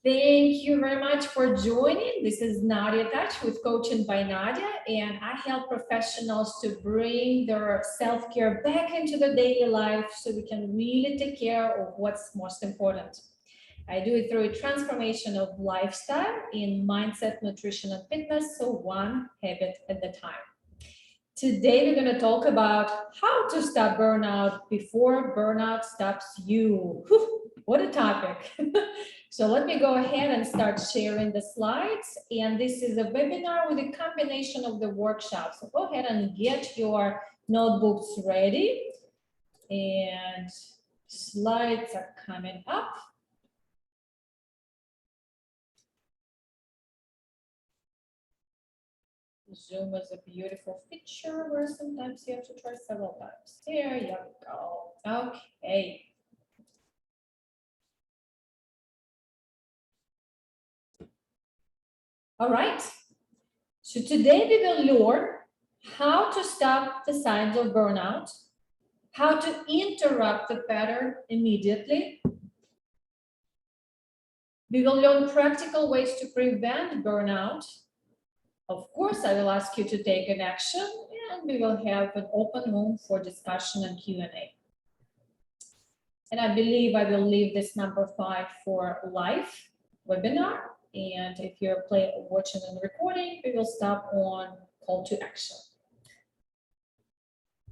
Thank you very much for joining. This is Nadia Touch with Coaching by Nadia, and I help professionals to bring their self-care back into the daily life so we can really take care of what's most important. I do it through a transformation of lifestyle in mindset, nutrition, and fitness, so one habit at a time. Today, we're going to talk about how to stop burnout before burnout stops you. Whew, what a topic. So let me go ahead and start sharing the slides. And this is a webinar with a combination of the workshop. So go ahead and get your notebooks ready. And slides are coming up. Zoom is a beautiful feature where sometimes you have to try several times. There you go. Okay. All right. So today we will learn how to stop the signs of burnout, how to interrupt the pattern immediately. We will learn practical ways to prevent burnout. Of course, I will ask you to take an action, and we will have an open room for discussion and Q&A. And I believe I will leave this number 5 for live webinar. And if you're watching and recording, we will stop on call to action.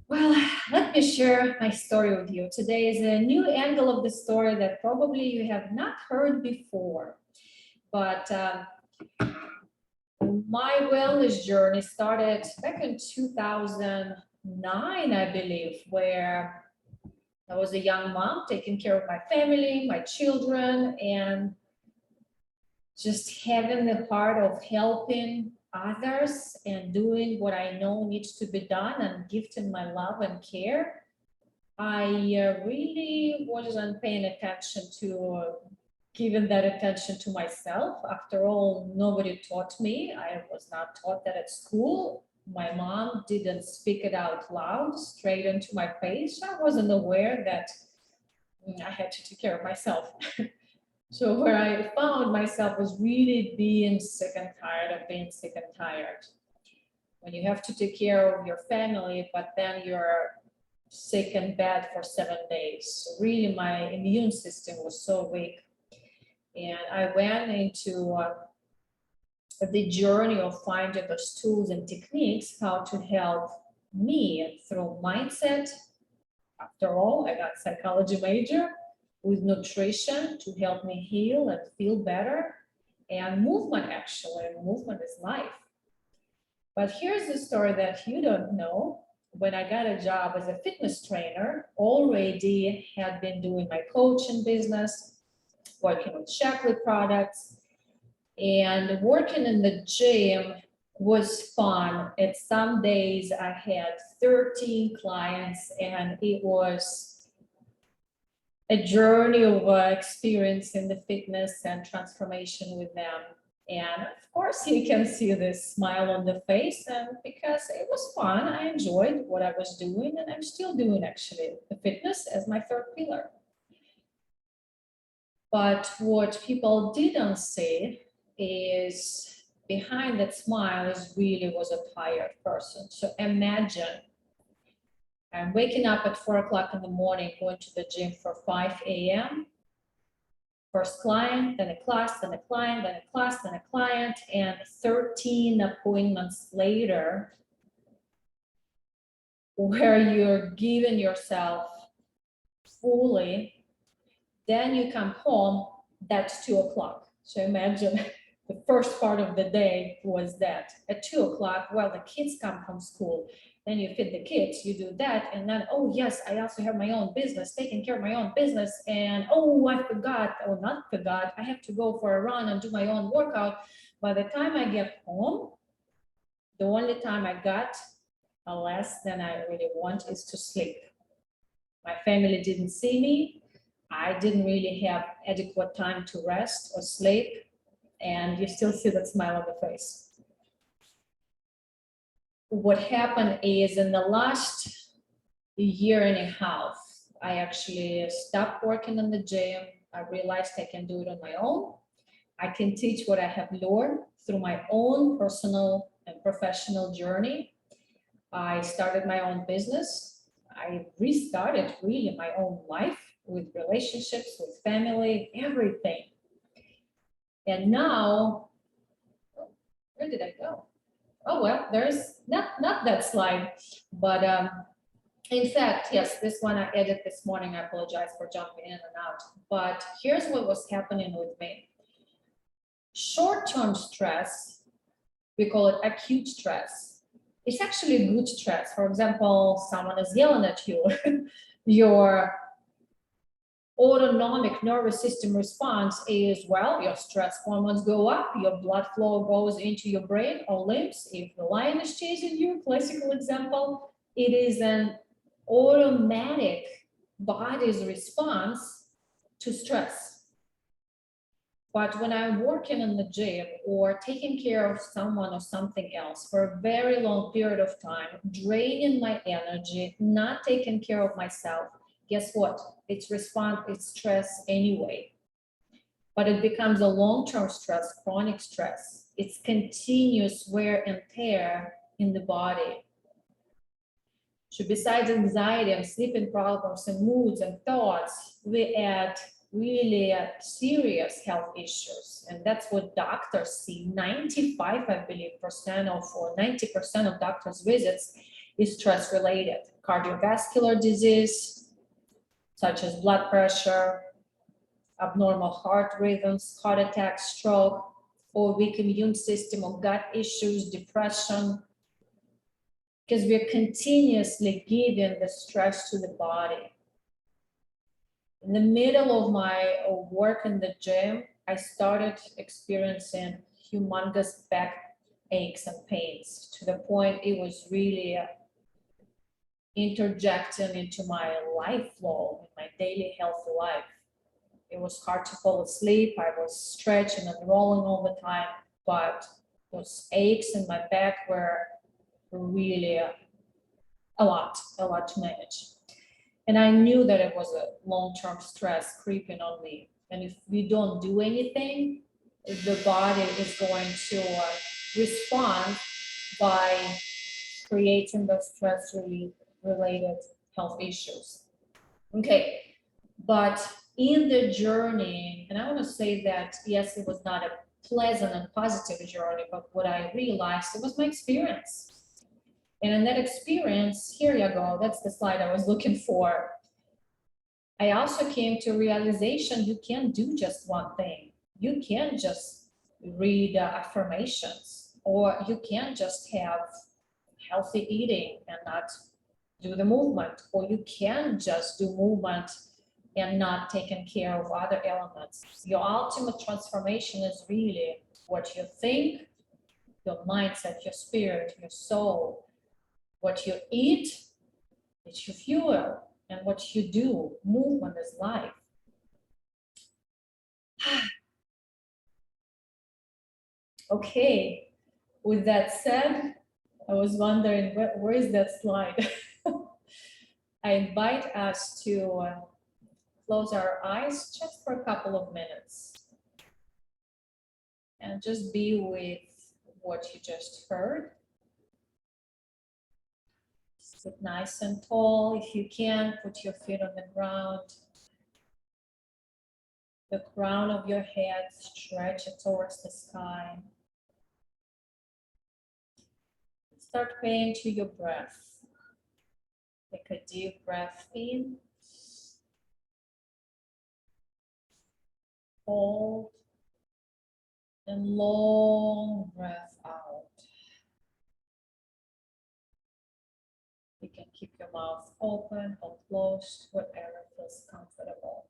Well, let me share my story with you. Today is a new angle of the story that probably you have not heard before. But my wellness journey started back in 2009, I believe, where I was a young mom taking care of my family, my children, and just having the heart of helping others and doing what I know needs to be done and gifting my love and care. I really wasn't paying attention to giving that attention to myself. After all, nobody taught me. I was not taught that at school. My mom didn't speak it out loud straight into my face. I wasn't aware that I had to take care of myself. So where I found myself was really being sick and tired of being sick and tired. When you have to take care of your family, but then you're sick and bad for 7 days. So really my immune system was so weak. And I went into the journey of finding those tools and techniques, how to help me through mindset. After all, I got psychology major with nutrition to help me heal and feel better, and movement, actually. Movement is life. But here's the story that you don't know. When I got a job as a fitness trainer, already had been doing my coaching business, working with Shaklee products, and working in the gym was fun. At some days I had 13 clients, and it was a journey of experience in the fitness and transformation with them. And of course, you can see this smile on the face, and because it was fun, I enjoyed what I was doing, and I'm still doing actually the fitness as my third pillar. But what people didn't see is behind that smile is really was a tired person. So imagine I'm waking up at 4 o'clock in the morning, going to the gym for 5 a.m. First client, then a class, then a client, then a class, then a client, and 13 appointments later, where you're giving yourself fully, then you come home, that's 2 o'clock. So imagine the first part of the day was that. At 2 o'clock, well, the kids come from school, then you feed the kids, you do that, and then, oh yes, I also have my own business, taking care of my own business, and oh, I forgot, or not forgot, I have to go for a run and do my own workout. By the time I get home, the only time I got less than I really want is to sleep. My family didn't see me. I didn't really have adequate time to rest or sleep, and you still see that smile on the face. What happened is in the last year and a half, I actually stopped working in the gym. I realized I can do it on my own. I can teach what I have learned through my own personal and professional journey. I started my own business. I restarted really my own life with relationships, with family, everything. And now, where did I go? Oh, well, there's not that slide, but in fact, yes, this one I edited this morning. I apologize for jumping in and out, but here's what was happening with me. Short-term stress, we call it acute stress. It's actually good stress. For example, someone is yelling at you, your autonomic nervous system response is, well, your stress hormones go up, your blood flow goes into your brain or limbs. If the lion is chasing you, classical example, it is an automatic body's response to stress. But when I'm working in the gym or taking care of someone or something else for a very long period of time, draining my energy, not taking care of myself, guess what? It's stress anyway. But it becomes a long-term stress, chronic stress. It's continuous wear and tear in the body. So besides anxiety and sleeping problems and moods and thoughts, we add really serious health issues. And that's what doctors see. 95, I believe, percent of, or 90% of doctors' visits is stress related. Cardiovascular disease, such as blood pressure, abnormal heart rhythms, heart attack, stroke, or weak immune system, or gut issues, depression, because we're continuously giving the stress to the body. In the middle of my work in the gym, I started experiencing humongous back aches and pains to the point it was really interjecting into my life flow, in my daily healthy life. It was hard to fall asleep. I was stretching and rolling all the time, but those aches in my back were really a lot to manage. And I knew that it was a long-term stress creeping on me. And if we don't do anything, the body is going to respond by creating those stress-related health issues. Okay, but in the journey, and I want to say that, yes, it was not a pleasant and positive journey, but what I realized, it was my experience. And in that experience, here you go, that's the slide I was looking for. I also came to realization you can't do just one thing. You can't just read affirmations, or you can't just have healthy eating and not do the movement, or you can't just do movement and not taking care of other elements. Your ultimate transformation is really what you think, your mindset, your spirit, your soul, what you eat, it's your fuel, and what you do. Movement is life. Okay, with that said, I was wondering, where is that slide? I invite us to close our eyes just for a couple of minutes and just be with what you just heard. Sit nice and tall. If you can, put your feet on the ground. The crown of your head, stretch it towards the sky. Start paying to your breath. Take a deep breath in. Hold. And long breath out. You can keep your mouth open or closed, whatever feels comfortable.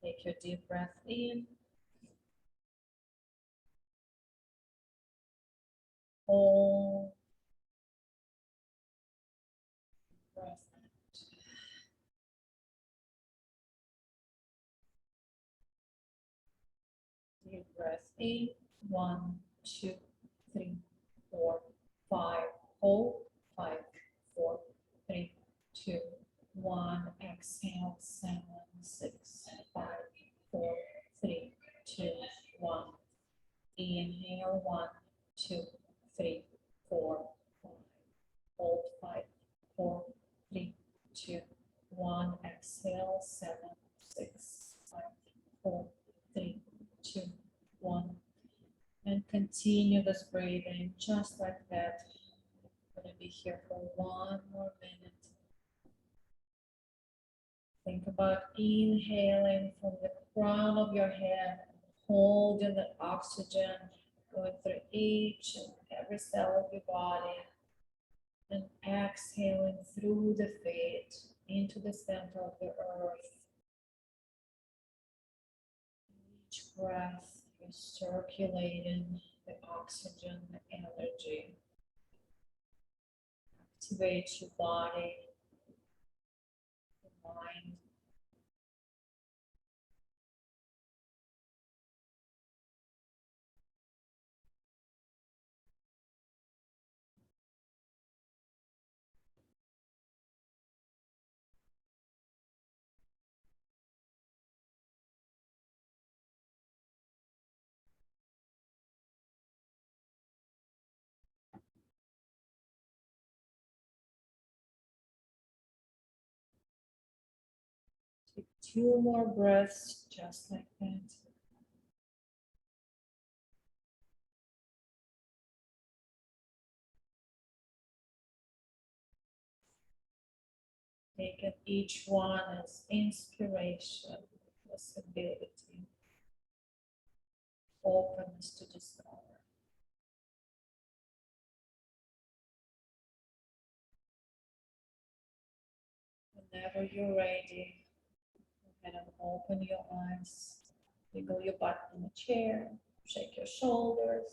Take your deep breath in. Hold. Breath out. Deep breath in. 1, 2, 3, 4, 5. Hold. 5, 4, 3, 2, 1. Exhale. 7, 6, 5, 4, 3, 2, 1. Inhale, 1, 2, 3, 4, 5. Hold, 5, 4, 3, 2, 1. Exhale, 7, 6, 5, 4, 3, 2, 1. And continue this breathing just like that. I'm going to be here for 1 more minute. Think about inhaling from the crown of your head, holding the oxygen going through each and every cell of your body, and exhaling through the feet into the center of the earth. Each breath is circulating the oxygen, the energy. Activate your body, your mind. Take 2 more breaths just like that. Take it each one as inspiration, possibility, openness to discover. Whenever you're ready, go ahead and open your eyes, wiggle your butt in the chair, shake your shoulders.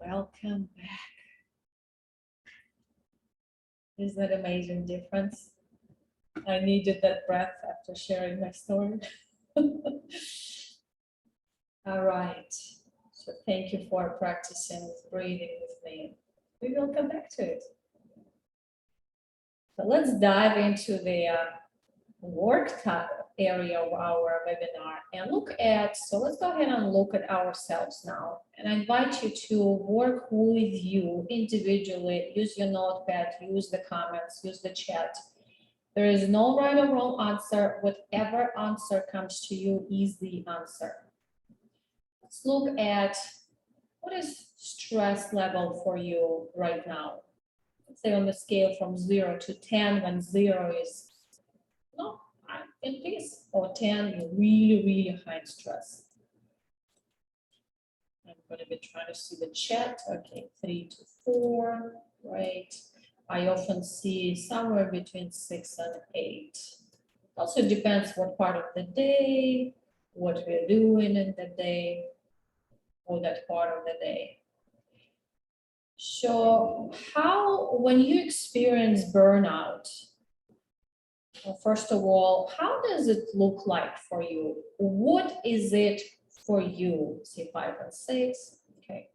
Welcome back. Isn't that amazing difference? I needed that breath after sharing my story. All right. So thank you for practicing with breathing with me. We will come back to it. So let's dive into the work area of our webinar and look at, so let's go ahead and look at ourselves now. And I invite you to work with you individually, use your notepad, use the comments, use the chat. There is no right or wrong answer. Whatever answer comes to you is the answer. Let's look at what is stress level for you right now. Let's say on the scale from 0 to 10, when 0 is no, I'm in peace, or 10, you're really, really high stress. I'm going to be trying to see the chat. Okay, 3 to 4, right. I often see somewhere between 6 and 8. Also depends what part of the day, what we're doing in the day, or that part of the day. So when you experience burnout, well, first of all, how does it look like for you? What is it for you? See 5 and 6, okay.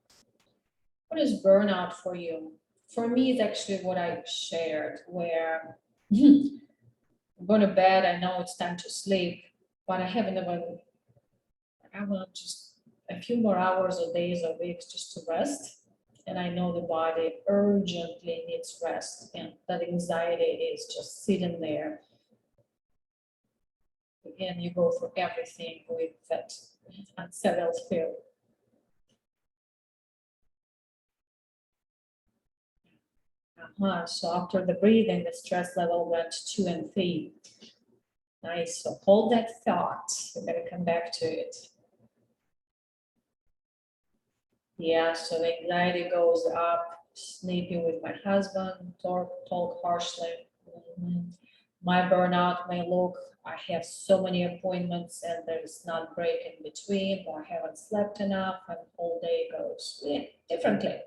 What is burnout for you? For me, it's actually what I shared, where I'm going to bed, I know it's time to sleep, but I haven't even, I want just a few more hours or days or weeks just to rest. And I know the body urgently needs rest, and that anxiety is just sitting there. Again, you go through everything with that unsettled feel. So after the breathing, the stress level went 2 and 3. Nice. So hold that thought. We're going to come back to it. Yeah, so the anxiety goes up, sleeping with my husband, talk harshly. My burnout may look, I have so many appointments and there's not break in between, or I haven't slept enough, and whole day goes differently.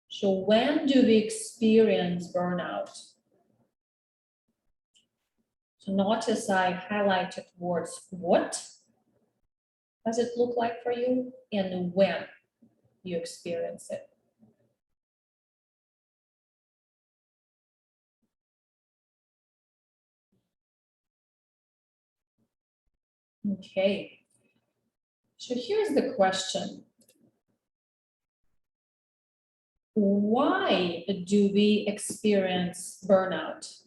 So when do we experience burnout? So notice I highlighted words, what does it look like for you, and when you experience it. Okay. So here's the question. Why do we experience burnout?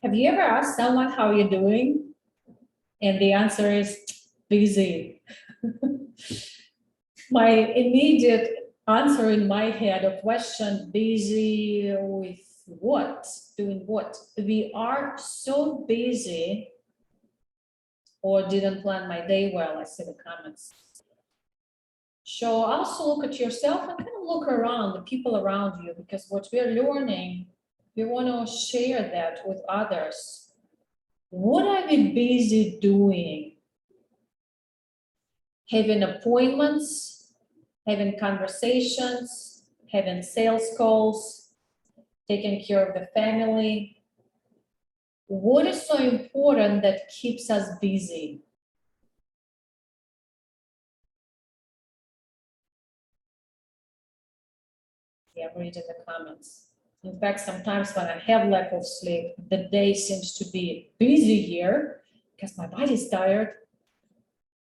Have you ever asked someone how you're doing? And the answer is busy. My immediate answer in my head, a question, busy with what? Doing what? We are so busy, or didn't plan my day well, I see the comments. So also look at yourself and kind of look around the people around you, because what we're learning, we want to share that with others. What are we busy doing? Having appointments, having conversations, having sales calls, taking care of the family. What is so important that keeps us busy? Yeah, read in the comments. In fact, sometimes when I have lack of sleep, the day seems to be busy here because my body's tired.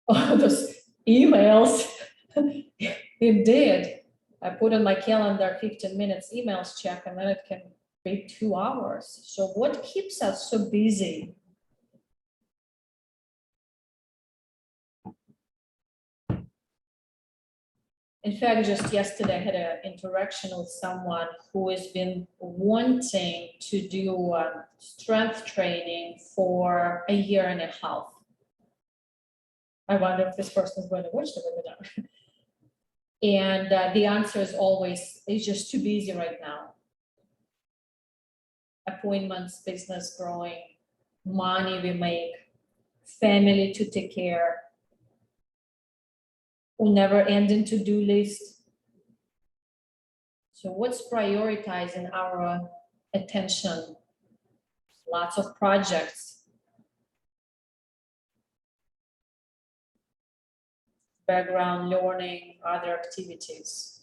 All those emails, indeed. I put on my calendar 15 minutes emails check, and then it can be 2 hours. So what keeps us so busy? In fact, just yesterday I had an interaction with someone who has been wanting to do strength training for a year and a half. I wonder if this person is going to watch the webinar. And the answer is always, it's just too busy right now. Appointments, business growing, money we make, family to take care, never ending to-do list. So what's prioritizing our attention? Lots of projects, background learning, other activities.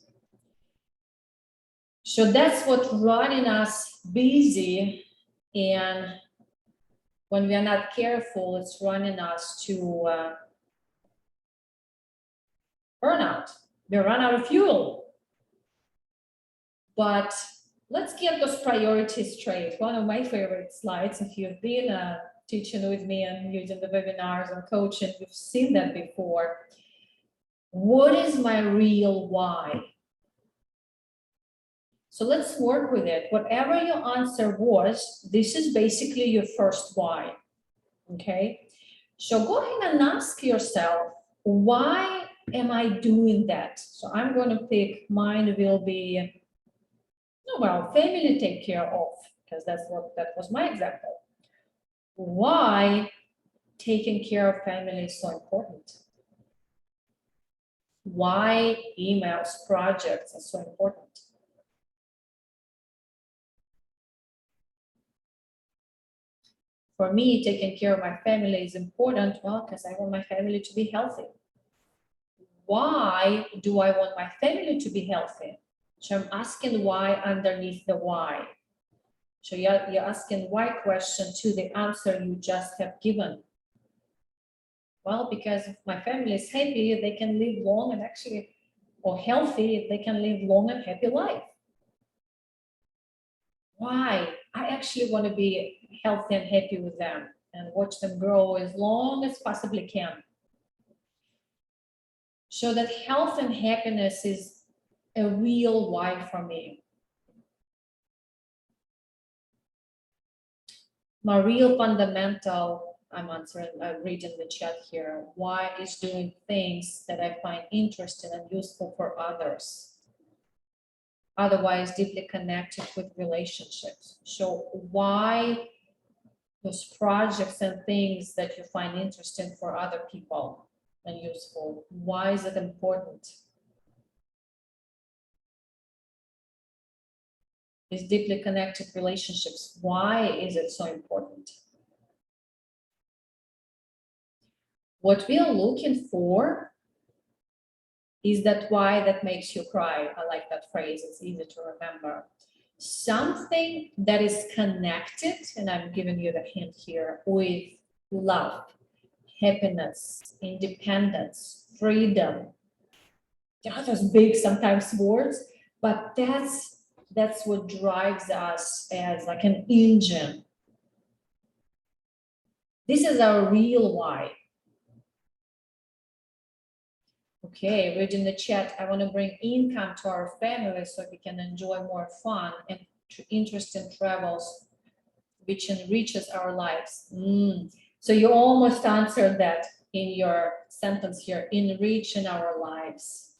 So that's what running us busy, and when we are not careful, it's running us to burnout. We run out of fuel. But let's get those priorities straight. One of my favorite slides, if you've been teaching with me and using the webinars and coaching, you've seen that before. What is my real why? So let's work with it. Whatever your answer was, this is basically your first why. Okay? So go ahead and ask yourself, why am I doing that? So I'm going to pick, mine will be, oh, well, family take care of, because that was my example. Why taking care of family is so important? Why emails, projects are so important? For me, taking care of my family is important, well, because I want my family to be healthy. Why do I want my family to be healthy? So I'm asking why underneath the why. So you're asking why question to the answer you just have given. Well, because if my family is happy, they can live long and actually, or healthy, they can live long and happy life. Why? I actually want to be healthy and happy with them and watch them grow as long as possibly can. So that health and happiness is a real why for me. My real fundamental, I'm reading the chat here, why is doing things that I find interesting and useful for others. Otherwise deeply connected with relationships. So why those projects and things that you find interesting for other people and useful? Why is it important? Is deeply connected relationships. Why is it so important? What we are looking for is that why that makes you cry. I like that phrase, it's easy to remember. Something that is connected, and I'm giving you the hint here, with love. happiness, independence, freedom. Yeah, those big sometimes words, but that's what drives us as like an engine. This is our real why. Okay, reading the chat. I want to bring income to our family so we can enjoy more fun and interesting travels, which enriches our lives. So you almost answered that in your sentence here, enriching our lives.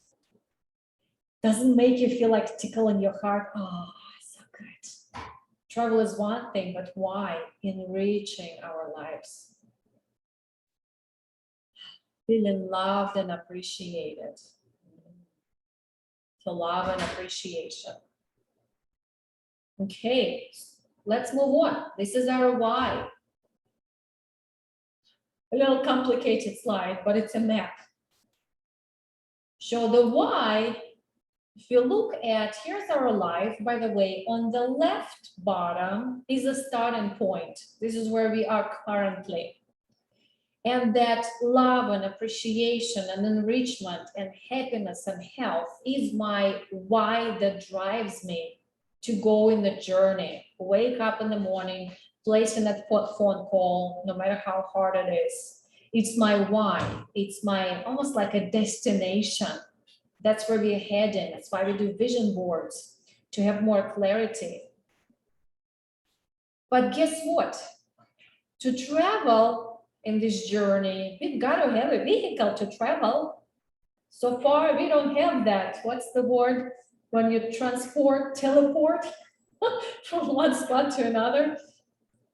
Doesn't make you feel like tickle in your heart? Oh, so good. Travel is one thing, but why? Enriching our lives. Feeling loved and appreciated. To love and appreciation. Okay, let's move on. This is our why. A little complicated slide, but it's a map. So the why, if you look at, here's our life, by the way, on the left bottom is a starting point. This is where we are currently. And that love and appreciation and enrichment and happiness and health is my why that drives me to go in the journey. Wake up in the morning, placing that phone call, no matter how hard it is. It's my why. It's my almost like a destination. That's where we're heading. That's why we do vision boards, to have more clarity. But guess what? To travel in this journey, we've got to have a vehicle to travel. So far, we don't have that. What's the word when you teleport from one spot to another?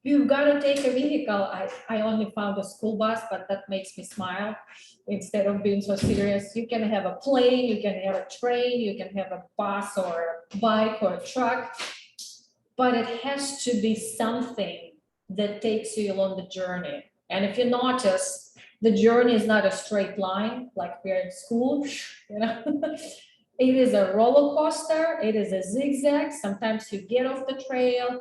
You've got to take a vehicle. I only found a school bus, but that makes me smile instead of being so serious. You can have a plane, you can have a train, you can have a bus or a bike or a truck, but it has to be something that takes you along the journey. And if you notice, the journey is not a straight line like we're in school, you know. It is a roller coaster, it is a zigzag. Sometimes you get off the trail,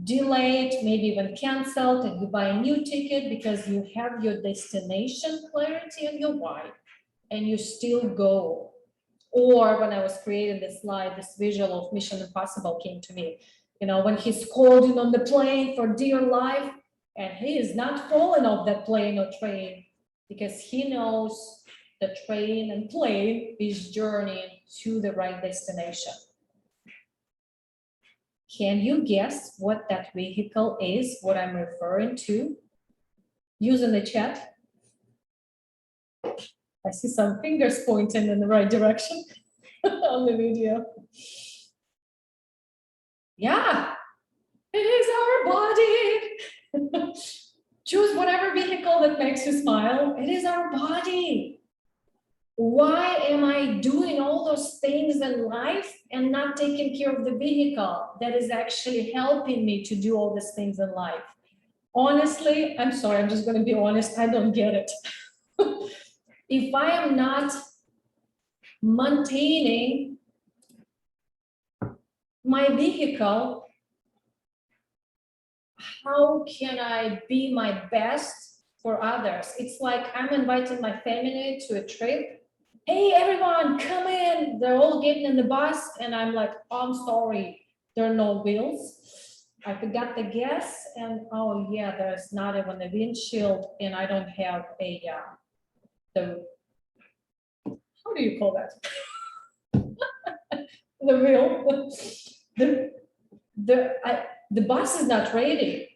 delayed, maybe even canceled, and you buy a new ticket because you have your destination clarity and your why, and you still go. Or when I was creating this slide, this visual of Mission Impossible came to me. You know, when he's holding on the plane for dear life, and he is not falling off that plane or train because he knows the train and plane is journeying to the right destination. Can you guess what that vehicle is, what I'm referring to? Use in the chat. I see some fingers pointing in the right direction on the video. Yeah, it is our body. Choose whatever vehicle that makes you smile. It is our body. Why am I doing all those things in life and not taking care of the vehicle that is actually helping me to do all these things in life? Honestly, I'm sorry, I'm just going to be honest, I don't get it. If I am not maintaining my vehicle, how can I be my best for others? It's like I'm inviting my family to a trip. Hey, everyone, come in. They're all getting in the bus. And I'm like, oh, I'm sorry, there are no wheels. I forgot the gas. And oh, yeah, there's not even a windshield. And I don't have a, how do you call that? The wheel. The bus is not ready.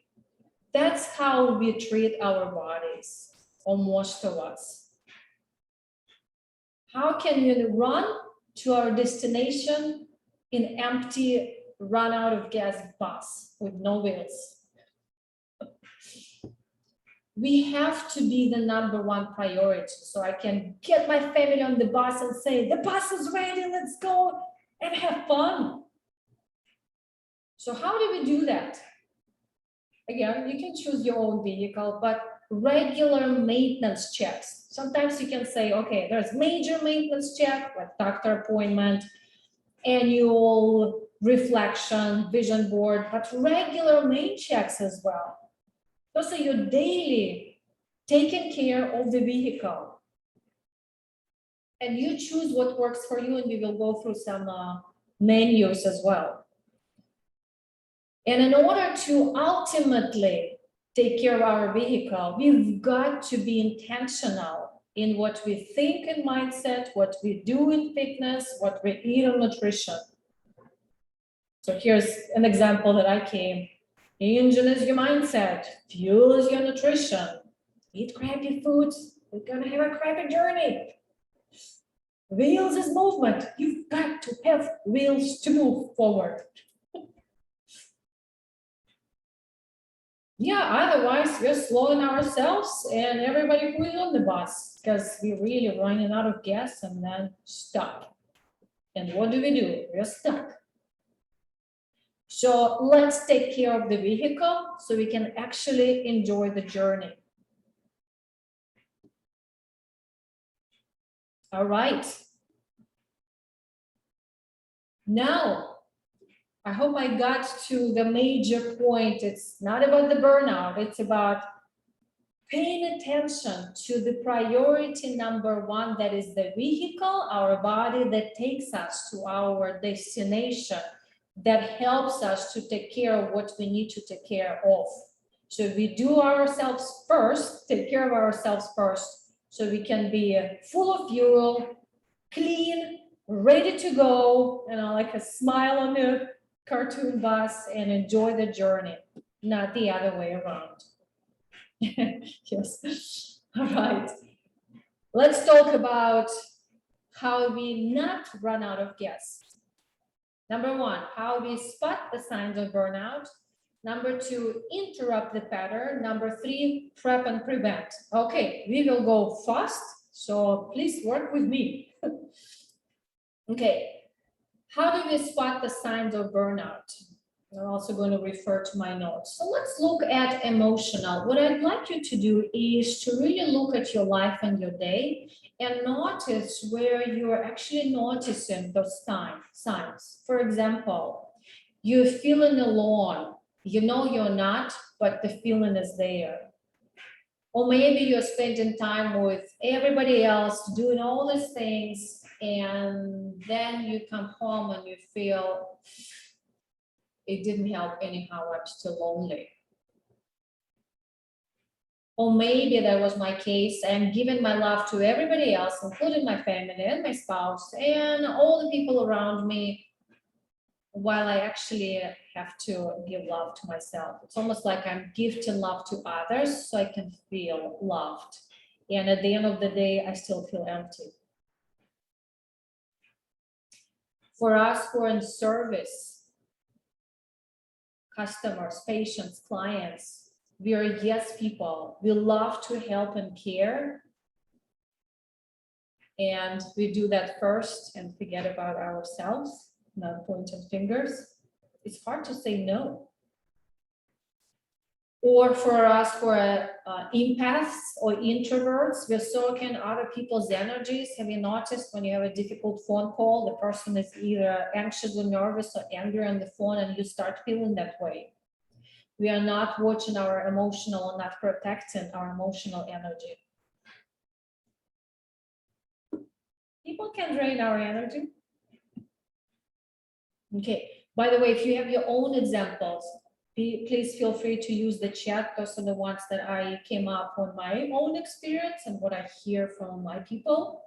That's how we treat our bodies, or most of us. How can we run to our destination in empty, run out of gas bus with no wheels? We have to be the number one priority. So I can get my family on the bus and say, the bus is ready, let's go and have fun. So how do we do that? Again, you can choose your own vehicle, but regular maintenance checks. Sometimes you can say, okay, there's major maintenance check, like doctor appointment, annual reflection, vision board, but regular main checks as well. Those are your daily taking care of the vehicle. And you choose what works for you, and we will go through some menus as well. And in order to ultimately take care of our vehicle, we've got to be intentional in what we think in mindset, what we do in fitness, what we eat in nutrition. So here's an example that I came. Engine is your mindset, fuel is your nutrition. Eat crappy foods, we're gonna have a crappy journey. Wheels is movement. You've got to have wheels to move forward. Yeah, otherwise we're slowing ourselves and everybody who is on the bus because we're really running out of gas and then stuck. And what do? We're stuck. So let's take care of the vehicle so we can actually enjoy the journey. All right. Now, I hope I got to the major point. It's not about the burnout. It's about paying attention to the priority number one, that is the vehicle, our body that takes us to our destination, that helps us to take care of what we need to take care of. So if we do ourselves first, take care of ourselves first, so we can be full of fuel, clean, ready to go, like a smile on the cartoon bus and enjoy the journey, not the other way around. Yes. All right. Let's talk about how we not run out of gas. Number one, how we spot the signs of burnout. Number two, interrupt the pattern. Number three, prep and prevent. Okay, we will go fast, so please work with me. Okay, how do we spot the signs of burnout? I'm also going to refer to my notes. So let's look at emotional. What I'd like you to do is to really look at your life and your day and notice where you're actually noticing those signs. For example, you're feeling alone. You know you're not, but the feeling is there. Or maybe you're spending time with everybody else, doing all these things, and then you come home and you feel it didn't help anyhow, I'm still lonely. Or maybe that was my case. I'm giving my love to everybody else, including my family and my spouse and all the people around me, while I actually have to give love to myself. It's almost like I'm gifting love to others so I can feel loved. And at the end of the day, I still feel empty. For us who are in service, customers, patients, clients, we are yes people. We love to help and care. And we do that first and forget about ourselves, not pointing fingers. It's hard to say no. Or for us, for empaths or introverts, we're soaking other people's energies. Have you noticed when you have a difficult phone call, the person is either anxious or nervous or angry on the phone, and you start feeling that way? We are not watching our emotional and not protecting our emotional energy. People can drain our energy. Okay, by the way, if you have your own examples, please feel free to use the chat. Those are the ones that I came up on my own experience and what I hear from my people.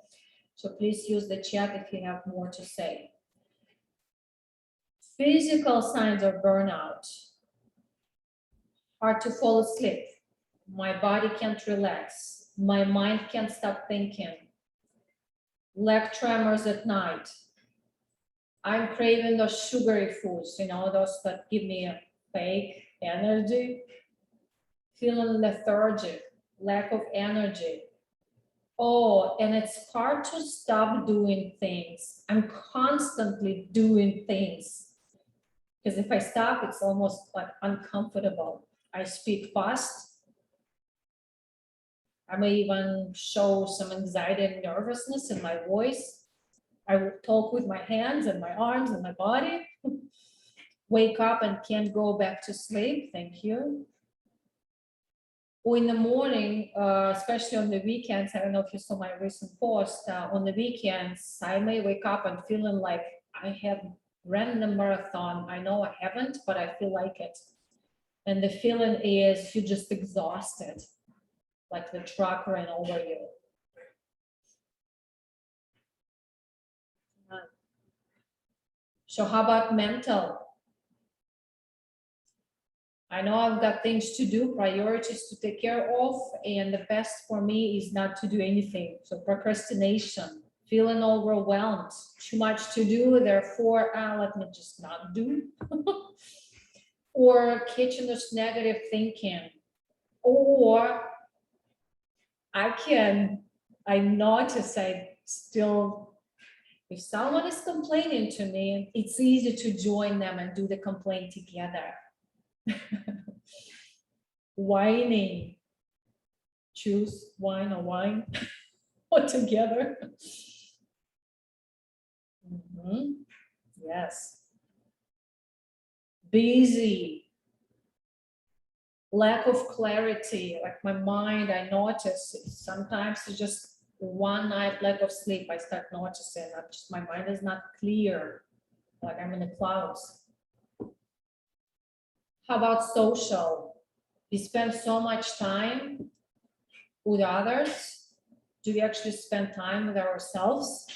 So please use the chat if you have more to say. Physical signs of burnout. Hard to fall asleep. My body can't relax. My mind can't stop thinking. Leg tremors at night. I'm craving those sugary foods, those that give me a fake energy. Feeling lethargic, lack of energy. Oh, and it's hard to stop doing things. I'm constantly doing things. Because if I stop, it's almost like uncomfortable. I speak fast. I may even show some anxiety and nervousness in my voice. I will talk with my hands and my arms and my body. Wake up and can't go back to sleep. Thank you. Or in the morning, especially on the weekends, I don't know if you saw my recent post, on the weekends, I may wake up and feeling like I have ran the marathon. I know I haven't, but I feel like it. And the feeling is you're just exhausted, like the truck ran over you. So how about mental? I know I've got things to do, priorities to take care of, and the best for me is not to do anything. So procrastination, feeling overwhelmed, too much to do, therefore, let me just not do. Or catching this negative thinking. Or I notice I still, if someone is complaining to me, it's easy to join them and do the complaint together. Whining, choose wine or wine or together. Yes. Busy, lack of clarity, like my mind, I notice sometimes it's just one night lack of sleep. I start noticing that just my mind is not clear, like I'm in the clouds. How about social? We spend so much time with others. Do we actually spend time with ourselves?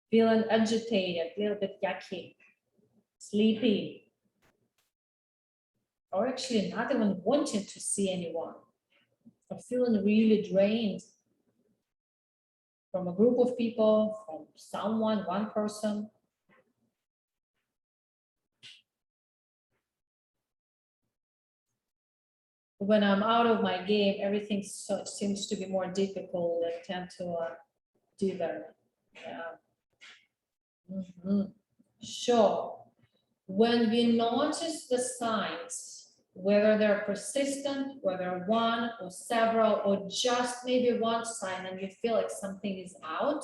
Feeling agitated, a little bit yucky, sleepy, or actually not even wanting to see anyone, or feeling really drained from a group of people, from someone, one person. When I'm out of my game, everything seems to be more difficult. I tend to do that. Yeah. Sure. When we notice the signs, whether they're persistent, whether one or several, or just maybe one sign, and you feel like something is out,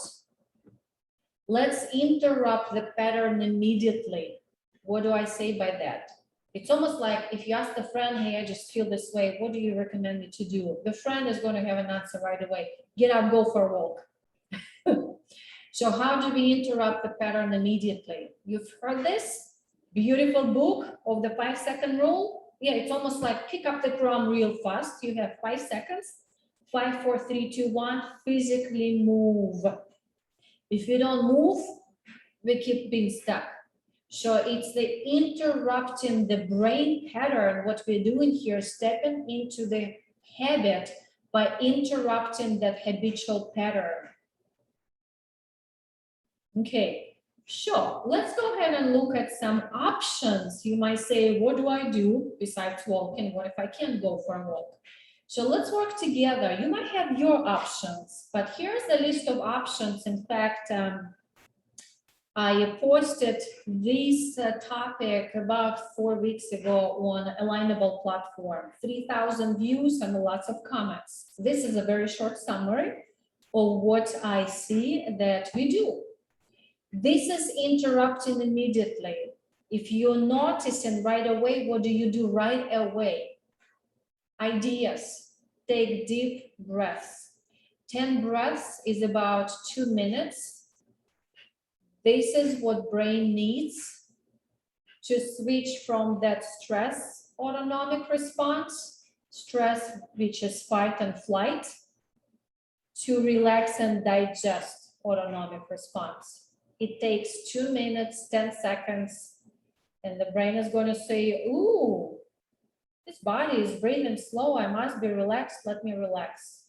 let's interrupt the pattern immediately. What do I say by that? It's almost like if you ask the friend, hey, I just feel this way, what do you recommend me to do? The friend is going to have an answer right away. Get up, go for a walk. So how do we interrupt the pattern immediately? You've heard this beautiful book of the 5-second rule. Yeah, it's almost like pick up the crumb real fast. You have 5 seconds. 5, 4, 3, 2, 1. Physically move. If you don't move, we keep being stuck. So it's the interrupting the brain pattern. What we're doing here, stepping into the habit by interrupting that habitual pattern. Okay, sure. Let's go ahead and look at some options. You might say, what do I do besides walking? What if I can't go for a walk? So let's work together. You might have your options, but here's a list of options. In fact, I posted this topic about 4 weeks ago on Alignable platform, 3,000 views and lots of comments. This is a very short summary of what I see that we do. This is interrupting immediately. If you're noticing right away, what do you do right away? Ideas. Take deep breaths. 10 breaths is about 2 minutes. This is what brain needs to switch from that stress autonomic response, stress which is fight and flight, to relax and digest autonomic response. It takes 2 minutes, 10 seconds, and the brain is going to say, ooh, this body is breathing slow. I must be relaxed. Let me relax.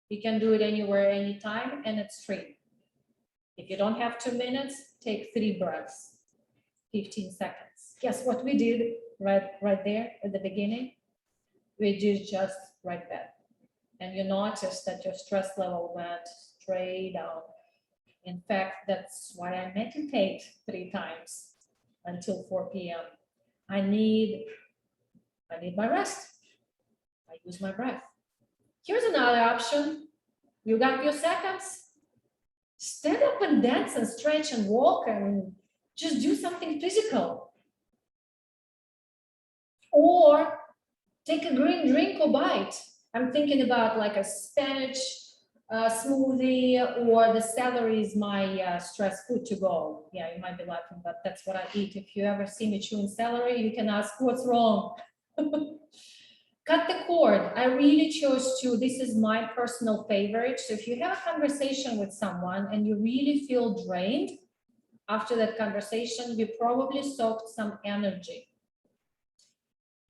You can do it anywhere, anytime, and it's free. If you don't have 2 minutes, take 3 breaths, 15 seconds. Guess what we did right there at the beginning? We did just right that. And you notice that your stress level went straight down. In fact, that's why I meditate 3 times until 4 p.m. I need my rest. I use my breath. Here's another option. You got your seconds. Stand up and dance and stretch and walk and just do something physical. Or Take a green drink or bite. I'm thinking about like a spinach smoothie, or the celery is my stress food to go. Yeah, you might be laughing, but that's what I eat. If you ever see me chewing celery, you can ask what's wrong. Cut the cord. I really chose to, this is my personal favorite. So if you have a conversation with someone and you really feel drained after that conversation, you probably soaked some energy.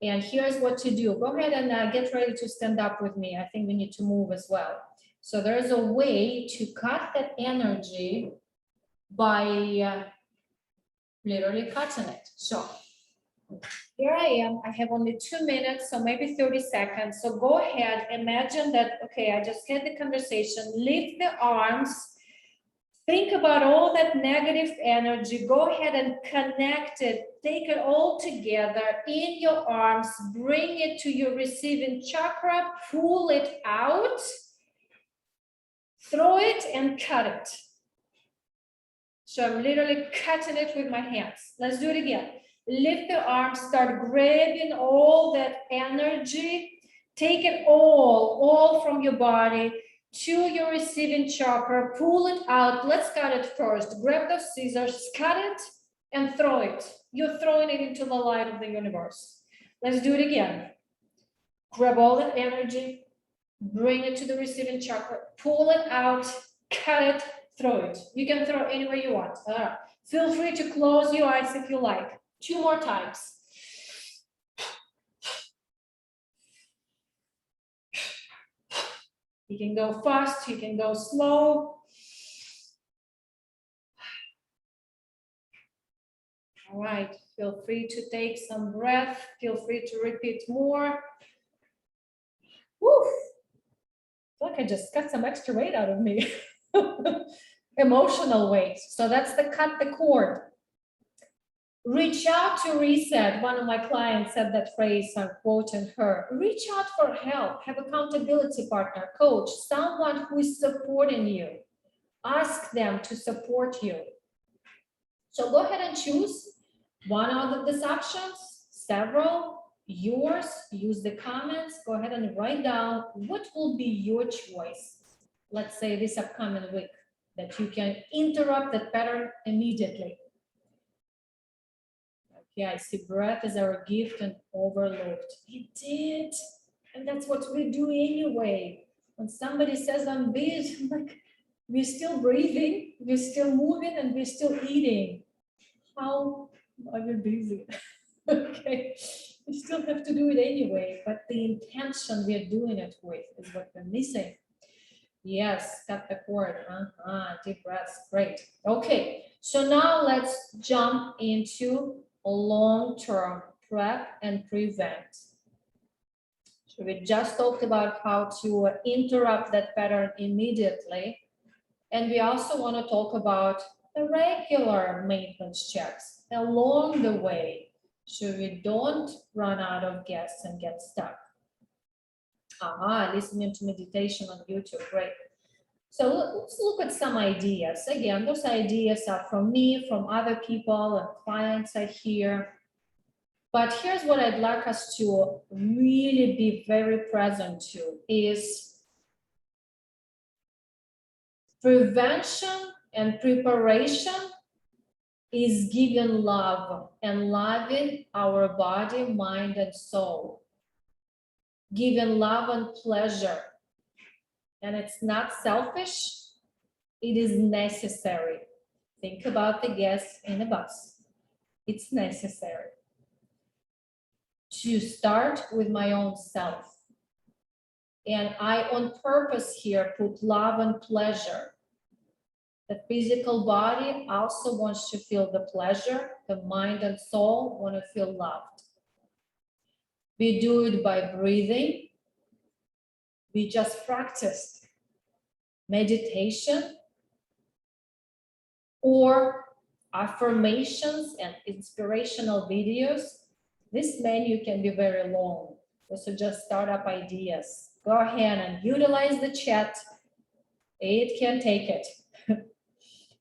And here's what to do. Go ahead and get ready to stand up with me. I think we need to move as well. So there's a way to cut that energy by literally cutting it. So here I am. I have only 2 minutes, so maybe 30 seconds. So go ahead, imagine that, okay, I just had the conversation, lift the arms, think about all that negative energy, go ahead and connect it, take it all together in your arms, bring it to your receiving chakra, pull it out, throw it and cut it. So I'm literally cutting it with my hands. Let's do it again. Lift the arms, start grabbing all that energy, take it all from your body to your receiving chakra, pull it out. Let's cut it first. Grab those scissors, cut it and throw it. You're throwing it into the light of the universe. Let's do it again. Grab all that energy, bring it to the receiving chakra, pull it out, cut it, throw it. You can throw it anywhere you want. Feel free to close your eyes if you like. 2 more times. You can go fast, you can go slow. All right, feel free to take some breath. Feel free to repeat more. Woo! I feel like I just got some extra weight out of me. Emotional weight. So that's the cut the cord. Reach out to reset. One of my clients said that phrase, I'm quoting her. Reach out for help. Have accountability partner, coach, someone who is supporting you. Ask them to support you. So go ahead and choose one out of these options, several, yours. Use the comments. Go ahead and write down what will be your choice. Let's say this upcoming week that you can interrupt that pattern immediately. Yeah, I see breath as our gift and overlooked. It did. And that's what we do anyway. When somebody says I'm busy, I'm like, we're still breathing, we're still moving, and we're still eating. How are we busy? Okay, we still have to do it anyway, but the intention we're doing it with is what we're missing. Yes, cut the cord. Deep breaths. Great. Okay, so now let's jump into long-term prep and prevent. So we just talked about how to interrupt that pattern immediately. And we also want to talk about the regular maintenance checks along the way, so we don't run out of gas and get stuck. Listening to meditation on YouTube, great. So let's look at some ideas. Again, those ideas are from me, from other people and clients I hear. But here's what I'd like us to really be very present to is prevention and preparation is giving love and loving our body, mind, and soul. Giving love and pleasure. And it's not selfish, it is necessary. Think about the guests in a bus. It's necessary to start with my own self. And I, on purpose here, put love and pleasure. The physical body also wants to feel the pleasure. The mind and soul want to feel loved. We do it by breathing. We just practiced meditation or affirmations and inspirational videos. This menu can be very long. So just startup ideas. Go ahead and utilize the chat. It can take it.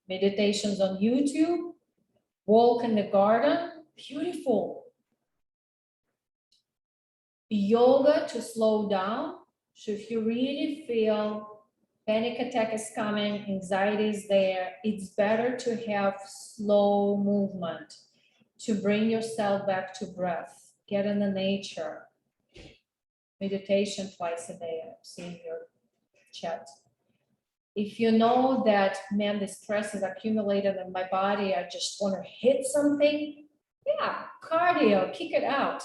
Meditations on YouTube, walk in the garden, beautiful. yoga to slow down. So if you really feel panic attack is coming, anxiety is there, it's better to have slow movement to bring yourself back to breath. Get in the nature. Meditation twice a day. I've seen your chat. If you know that, man, the stress is accumulated in my body, I just want to hit something, yeah, cardio, kick it out.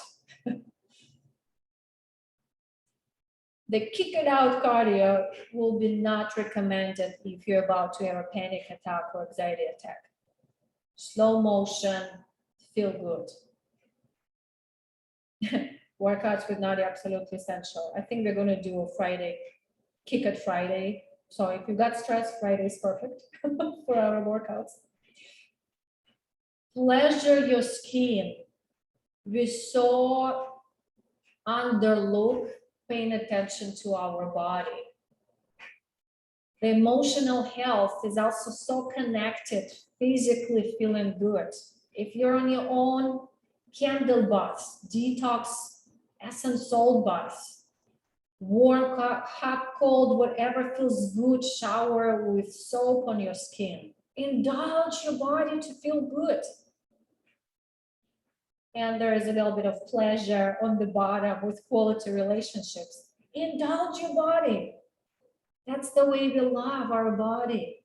The kick it out cardio will be not recommended if you're about to have a panic attack or anxiety attack. Slow motion, feel good. Workouts with Nadia, absolutely essential. I think we're going to do a Friday, kick it Friday. So if you got stress, Friday is perfect for our workouts. Pleasure your skin. We so underlook paying attention to our body. The emotional health is also so connected, physically feeling good. If you're on your own, candle baths, detox, essence salt baths, warm, hot, cold, whatever feels good, shower with soap on your skin. Indulge your body to feel good. And there is a little bit of pleasure on the bottom with quality relationships. Indulge your body. That's the way we love our body.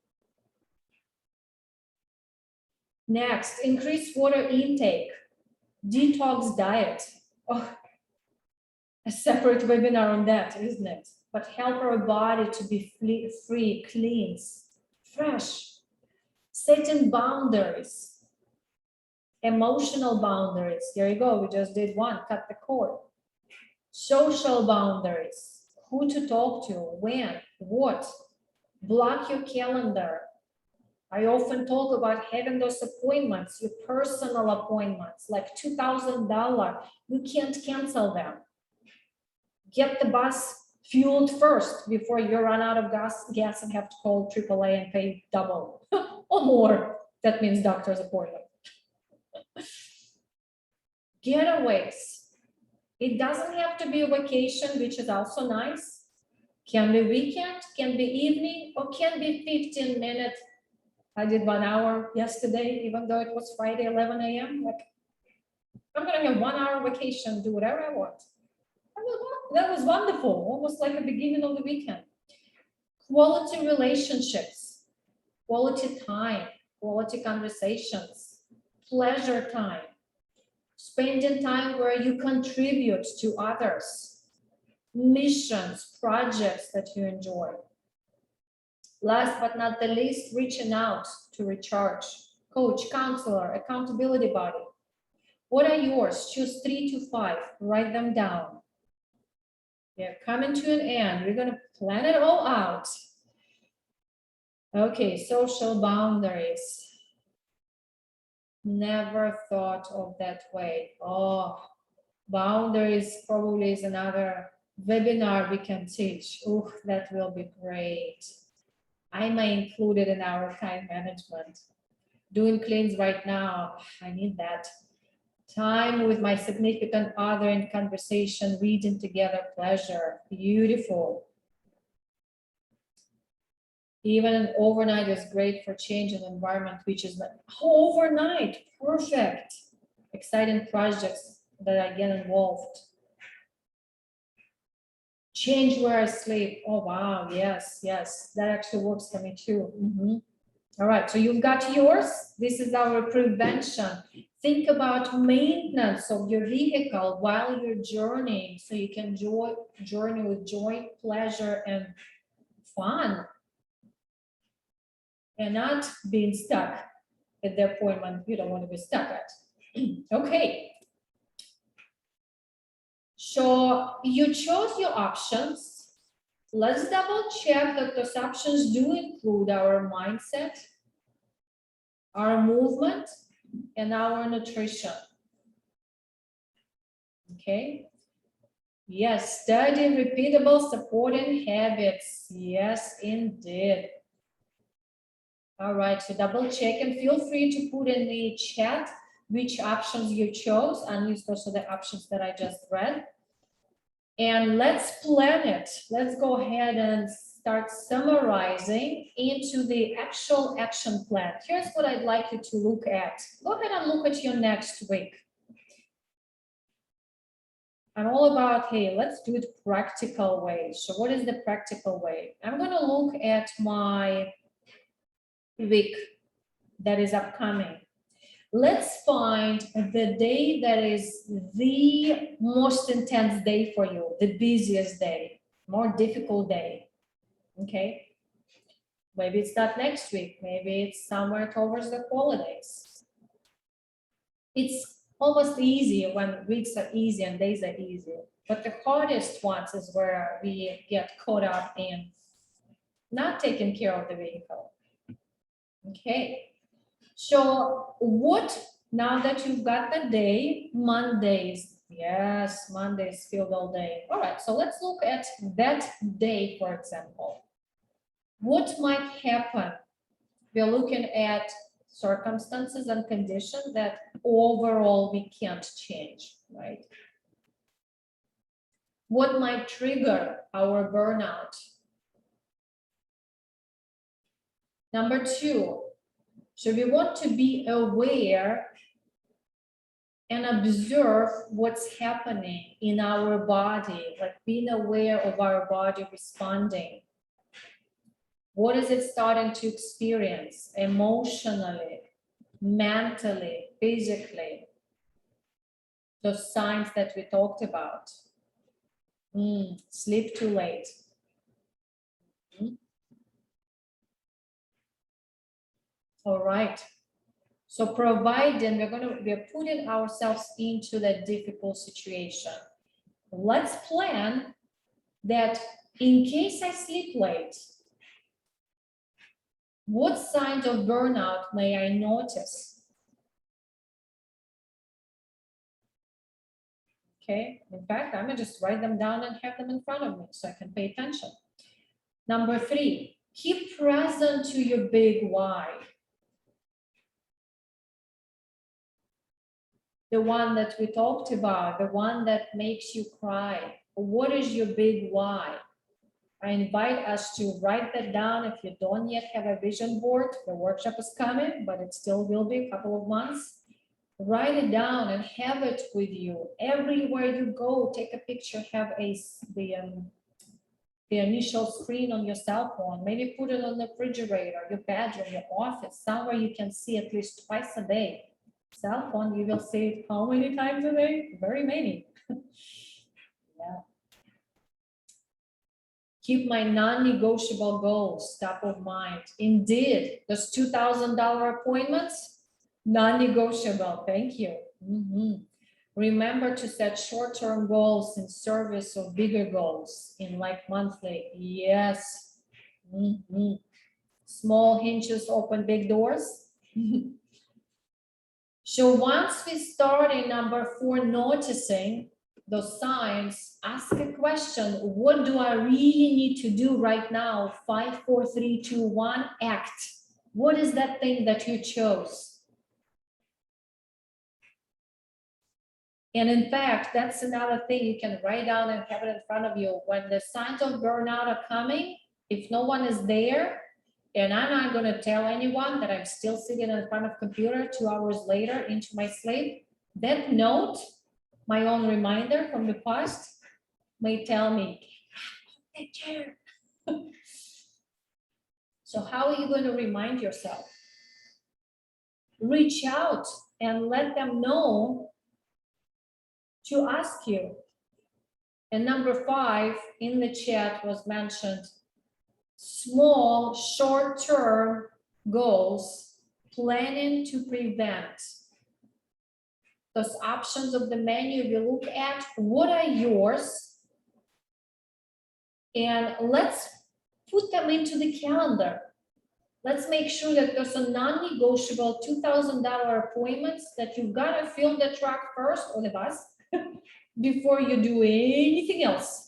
Next, increase water intake. Detox diet. Oh, a separate webinar on that, isn't it? But help our body to be free, clean, fresh. Setting boundaries. Emotional boundaries. Here you go. We just did one. Cut the cord. Social boundaries. Who to talk to, when, what. Block your calendar. I often talk about having those appointments, your personal appointments, like $2,000. You can't cancel them. Get the bus fueled first before you run out of gas and have to call AAA and pay double or more. That means doctor's appointment. Getaways. It doesn't have to be a vacation, which is also nice. Can be weekend, can be evening, or can be 15 minutes. I did 1 hour yesterday, even though it was Friday, 11 a.m. Like, I'm going to have 1 hour vacation, do whatever I want. That was wonderful, almost like the beginning of the weekend. Quality relationships, quality time, quality conversations, pleasure time, spending time where you contribute to others, missions, projects that you enjoy. Last but not the least, reaching out to recharge. Coach, counselor, accountability body. What are yours? Choose 3 to 5. Write them down. They're coming to an end. We're going to plan it all out. Okay, social boundaries. Never thought of that way. Oh, boundaries probably is another webinar we can teach. Oh, that will be great. I may include it in our time management. Doing cleans right now, I need that. Time with my significant other in conversation, reading together, pleasure, beautiful. Even an overnight is great for change in environment, which is like overnight, perfect. Exciting projects that I get involved. Change where I sleep. Oh, wow, yes, yes, that actually works for me too. All right, so you've got yours. This is our prevention. Think about maintenance of your vehicle while you're journeying, so you can journey with joy, pleasure, and fun, and not being stuck at the appointment you don't want to be stuck at. Okay. So you chose your options. Let's double check that those options do include our mindset, our movement, and our nutrition. Okay. Yes, study repeatable supporting habits. Yes, indeed. All right, so double check and feel free to put in the chat which options you chose, and use also the options that I just read. And let's plan it. Let's go ahead and start summarizing into the actual action plan. Here's what I'd like you to look at. Go ahead and look at your next week. I'm all about, hey, let's do it practical way. So what is the practical way? I'm going to look at my week that is upcoming. Let's find the day that is the most intense day for you, the busiest day, more difficult day. Okay. Maybe it's not next week. Maybe it's somewhere towards the holidays. It's almost easy when weeks are easy and days are easy. But the hardest ones is where we get caught up in not taking care of the vehicle. Okay. So what, now that you've got the day, Mondays, yes, Mondays filled all day. All right, so let's look at that day, for example. What might happen? We're looking at circumstances and conditions that overall we can't change, right? What might trigger our burnout? Number two, so we want to be aware and observe what's happening in our body, like being aware of our body responding. What is it starting to experience emotionally, mentally, physically? Those signs that we talked about. Sleep too late. All right. So providing we're putting ourselves into that difficult situation. Let's plan that in case I sleep late, what signs of burnout may I notice? Okay, in fact, I'm gonna just write them down and have them in front of me so I can pay attention. Number three, keep present to your big why. The one that we talked about, the one that makes you cry. What is your big why? I invite us to write that down. If you don't yet have a vision board, the workshop is coming, but it still will be a couple of months. Write it down and have it with you. Everywhere you go, take a picture, have the initial screen on your cell phone. Maybe put it on the refrigerator, your bedroom, your office, somewhere you can see at least twice a day. Cell phone, you will see it how many times a day? Very many. Yeah. Keep my non-negotiable goals top of mind. Indeed, those $2,000 appointments, non-negotiable. Thank you. Remember to set short-term goals in service of bigger goals in like monthly. Yes. Small hinges open big doors. So once we start in number 4, noticing those signs, ask a question. What do I really need to do right now? 5, 4, 3, 2, 1, act. What is that thing that you chose? And in fact, that's another thing you can write down and have it in front of you. When the signs of burnout are coming, if no one is there, and I'm not going to tell anyone that I'm still sitting in front of computer 2 hours later into my sleep, that note, my own reminder from the past, may tell me, take care. So how are you going to remind yourself? Reach out and let them know to ask you. And number 5 in the chat was mentioned, small short-term goals, planning to prevent. Those options of the menu you look at, what are yours? And let's put them into the calendar. Let's make sure that there's a non-negotiable $2,000 appointments that you've got to fill the truck first or the bus before you do anything else.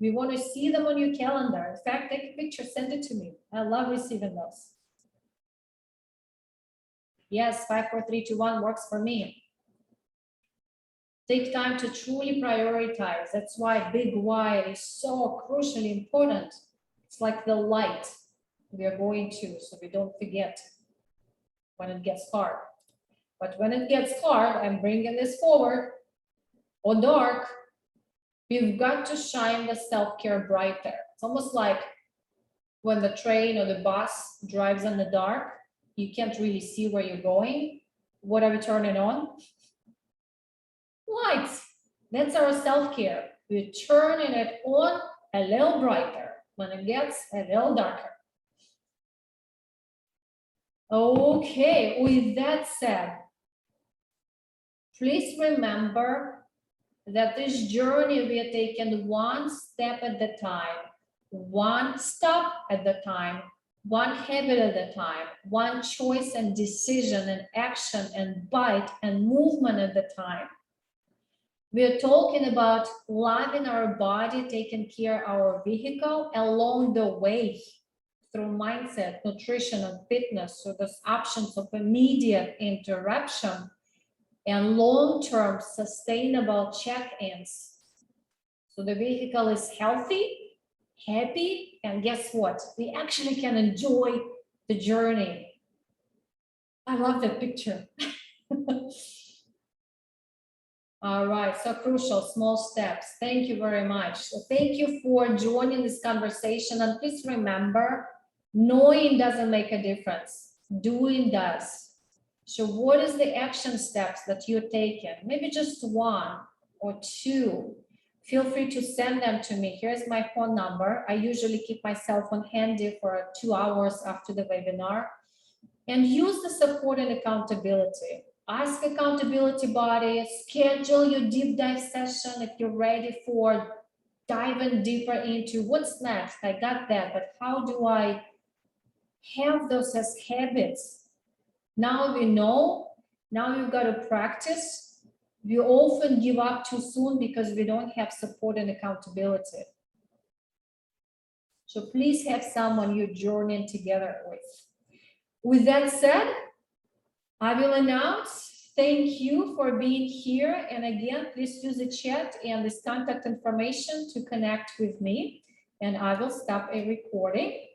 We want to see them on your calendar. In fact, take a picture, send it to me. I love receiving those. Yes, 5, 4, 3, 2, 1 works for me. Take time to truly prioritize. That's why big why is so crucially important. It's like the light we are going to, so we don't forget when it gets hard. But when it gets hard, I'm bringing this forward, or dark, we've got to shine the self-care brighter. It's almost like when the train or the bus drives in the dark, you can't really see where you're going. What are we turning on? Lights. That's our self-care. We're turning it on a little brighter when it gets a little darker. Okay, with that said, please remember that this journey we are taking one step at the time, one stop at the time, one habit at a time, one choice and decision and action and bite and movement at the time. We're talking about loving our body, taking care of our vehicle along the way through mindset, nutrition, and fitness. So there's options of immediate interruption and long-term sustainable check-ins. So the vehicle is healthy, happy, and guess what? We actually can enjoy the journey. I love that picture. All right, so crucial, small steps. Thank you very much. So thank you for joining this conversation. And please remember, knowing doesn't make a difference. Doing does. So what is the action steps that you're taking? Maybe just one or two. Feel free to send them to me. Here's my phone number. I usually keep my cell phone handy for 2 hours after the webinar. And use the support and accountability. Ask accountability body, schedule your deep dive session if you're ready for diving deeper into what's next. I got that, but how do I have those as habits? Now we know, now you've got to practice. We often give up too soon because we don't have support and accountability. So please have someone you're journeying together with. With that said, I will announce, thank you for being here. And again, please use the chat and this contact information to connect with me. And I will stop a recording.